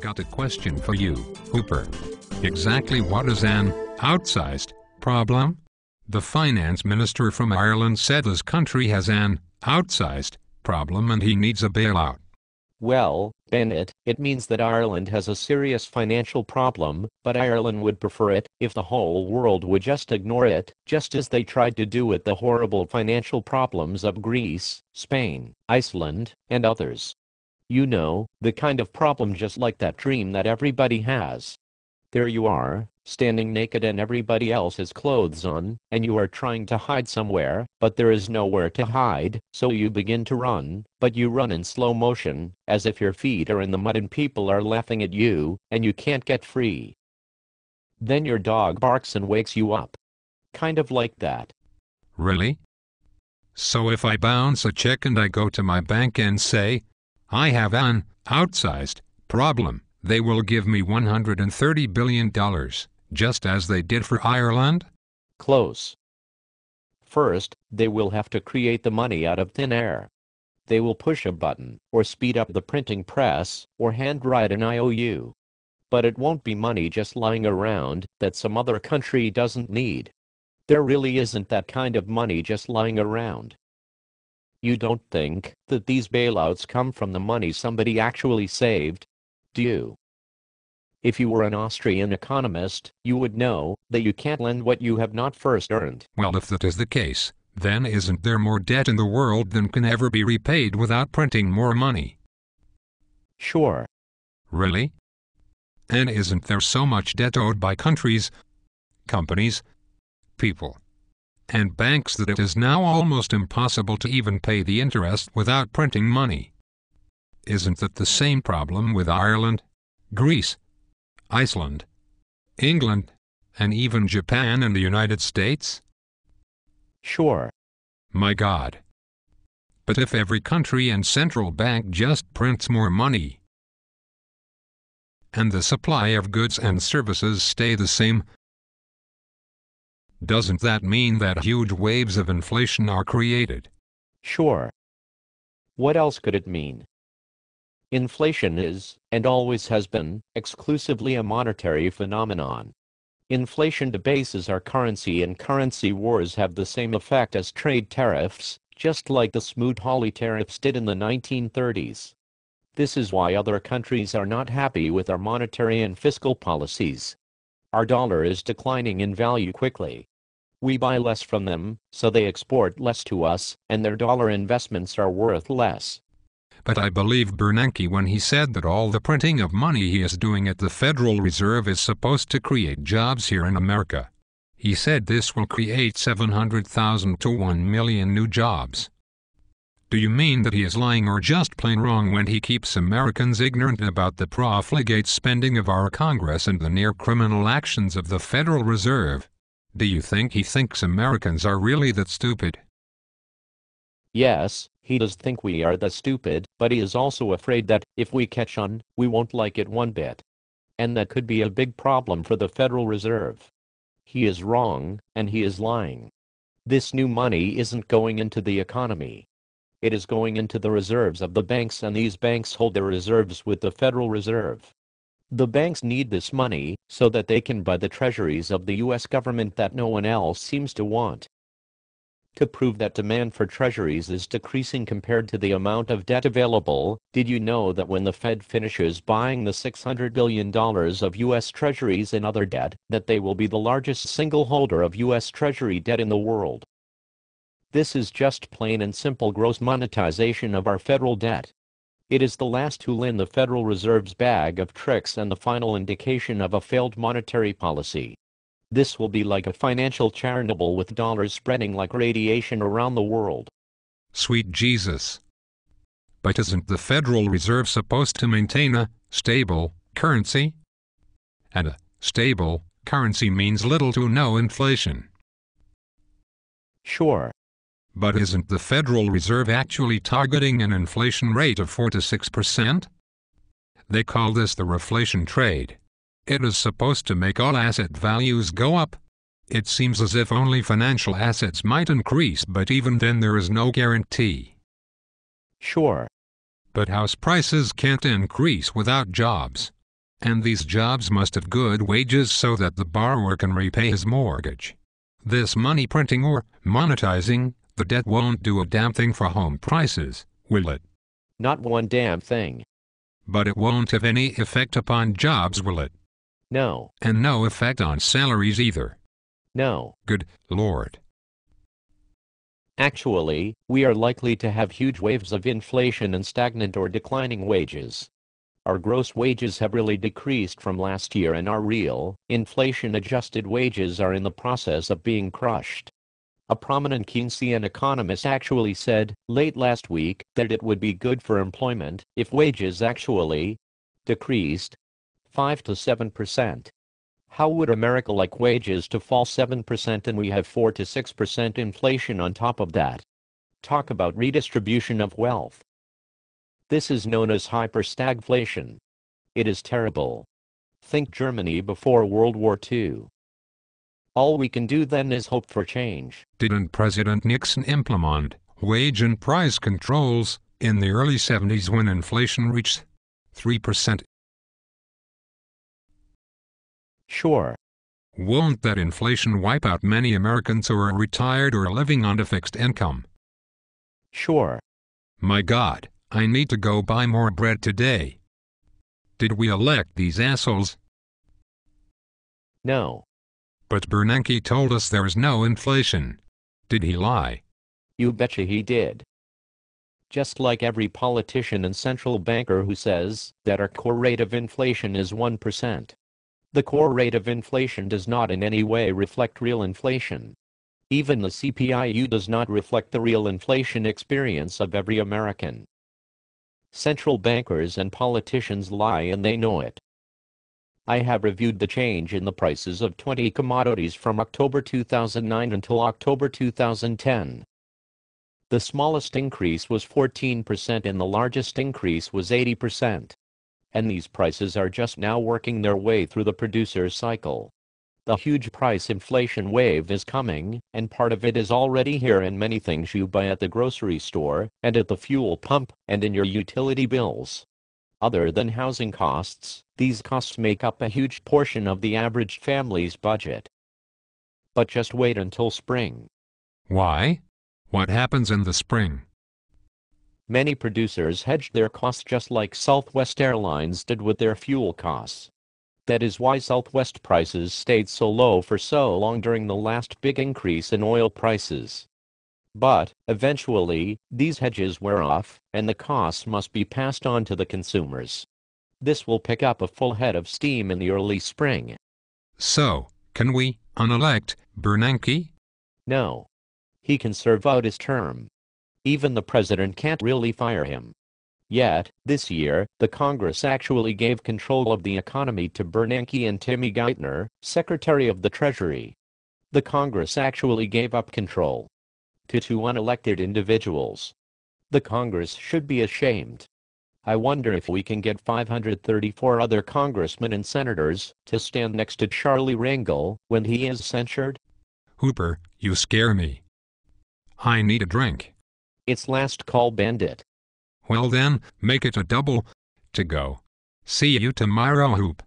got a question for you, Hooper. Exactly what is an outsized problem? The finance minister from Ireland said his country has an outsized problem and he needs a bailout. Well, Bennett, it means that Ireland has a serious financial problem, but Ireland would prefer it if the whole world would just ignore it, just as they tried to do with the horrible financial problems of Greece, Spain, Iceland, and others. You know, the kind of problem just like that dream that everybody has. There you are, standing naked and everybody else has clothes on, and you are trying to hide somewhere, but there is nowhere to hide, so you begin to run, but you run in slow motion, as if your feet are in the mud and people are laughing at you, and you can't get free. Then your dog barks and wakes you up. Kind of like that. Really? So if I bounce a check and I go to my bank and say, I have an outsized problem, they will give me $130 billion, just as they did for Ireland? Close. First, they will have to create the money out of thin air. They will push a button, or speed up the printing press, or handwrite an IOU. But it won't be money just lying around that some other country doesn't need. There really isn't that kind of money just lying around. You don't think that these bailouts come from the money somebody actually saved, do you? If you were an Austrian economist, you would know that you can't lend what you have not first earned. Well, if that is the case, then isn't there more debt in the world than can ever be repaid without printing more money? Sure. Really? And isn't there so much debt owed by countries, companies, people, and banks that it is now almost impossible to even pay the interest without printing money? Isn't that the same problem with Ireland, Greece, Iceland, England, and even Japan and the United States? Sure. My God. But if every country and central bank just prints more money, and the supply of goods and services stay the same, doesn't that mean that huge waves of inflation are created? Sure. What else could it mean? Inflation is, and always has been, exclusively a monetary phenomenon. Inflation debases our currency, and currency wars have the same effect as trade tariffs, just like the Smoot-Hawley tariffs did in the 1930s. This is why other countries are not happy with our monetary and fiscal policies. Our dollar is declining in value quickly. We buy less from them, so they export less to us, and their dollar investments are worth less. But I believe Bernanke when he said that all the printing of money he is doing at the Federal Reserve is supposed to create jobs here in America. He said this will create 700,000 to 1 million new jobs. Do you mean that he is lying or just plain wrong when he keeps Americans ignorant about the profligate spending of our Congress and the near-criminal actions of the Federal Reserve? Do you think he thinks Americans are really that stupid? Yes, he does think we are that stupid, but he is also afraid that, if we catch on, we won't like it one bit. And that could be a big problem for the Federal Reserve. He is wrong, and he is lying. This new money isn't going into the economy. It is going into the reserves of the banks, and these banks hold their reserves with the Federal Reserve. The banks need this money so that they can buy the treasuries of the U.S. government that no one else seems to want. To prove that demand for treasuries is decreasing compared to the amount of debt available, did you know that when the Fed finishes buying the $600 billion of U.S. treasuries and other debt, that they will be the largest single holder of U.S. treasury debt in the world? This is just plain and simple gross monetization of our federal debt. It is the last tool in the Federal Reserve's bag of tricks and the final indication of a failed monetary policy. This will be like a financial Chernobyl with dollars spreading like radiation around the world. Sweet Jesus. But isn't the Federal Reserve supposed to maintain a stable currency? And a stable currency means little to no inflation. Sure. But isn't the Federal Reserve actually targeting an inflation rate of 4 to 6%? They call this the reflation trade. It is supposed to make all asset values go up. It seems as if only financial assets might increase, but even then there is no guarantee. Sure. But house prices can't increase without jobs. And these jobs must have good wages so that the borrower can repay his mortgage. This money printing or monetizing the debt won't do a damn thing for home prices, will it? Not one damn thing. But it won't have any effect upon jobs, will it? No. And no effect on salaries either. No. Good Lord. Actually, we are likely to have huge waves of inflation and stagnant or declining wages. Our gross wages have really decreased from last year, and our real, inflation-adjusted wages are in the process of being crushed. A prominent Keynesian economist actually said, late last week, that it would be good for employment if wages actually decreased 5 to 7%. How would America like wages to fall 7% and we have 4 to 6% inflation on top of that? Talk about redistribution of wealth. This is known as hyperstagflation. It is terrible. Think Germany before World War II. All we can do then is hope for change. Didn't President Nixon implement wage and price controls in the early 70s when inflation reached 3%? Sure. Won't that inflation wipe out many Americans who are retired or living on a fixed income? Sure. My God, I need to go buy more bread today. Did we elect these assholes? No. But Bernanke told us there is no inflation. Did he lie? You betcha he did. Just like every politician and central banker who says that our core rate of inflation is 1%. The core rate of inflation does not in any way reflect real inflation. Even the CPIU does not reflect the real inflation experience of every American. Central bankers and politicians lie, and they know it. I have reviewed the change in the prices of 20 commodities from October 2009 until October 2010. The smallest increase was 14% and the largest increase was 80%. And these prices are just now working their way through the producer's cycle. The huge price inflation wave is coming, and part of it is already here in many things you buy at the grocery store, and at the fuel pump, and in your utility bills. Other than housing costs, these costs make up a huge portion of the average family's budget. But just wait until spring. Why? What happens in the spring? Many producers hedged their costs just like Southwest Airlines did with their fuel costs. That is why Southwest prices stayed so low for so long during the last big increase in oil prices. But, eventually, these hedges wear off, and the costs must be passed on to the consumers. This will pick up a full head of steam in the early spring. So, can we unelect Bernanke? No. He can serve out his term. Even the president can't really fire him. Yet, this year, the Congress actually gave control of the economy to Bernanke and Tim Geithner, Secretary of the Treasury. The Congress actually gave up control to two unelected individuals. The Congress should be ashamed. I wonder if we can get 534 other congressmen and senators to stand next to Charlie Rangel when he is censured. Hooper, you scare me. I need a drink. It's last call, Bandit. Well then, make it a double to go. See you tomorrow, Hoop.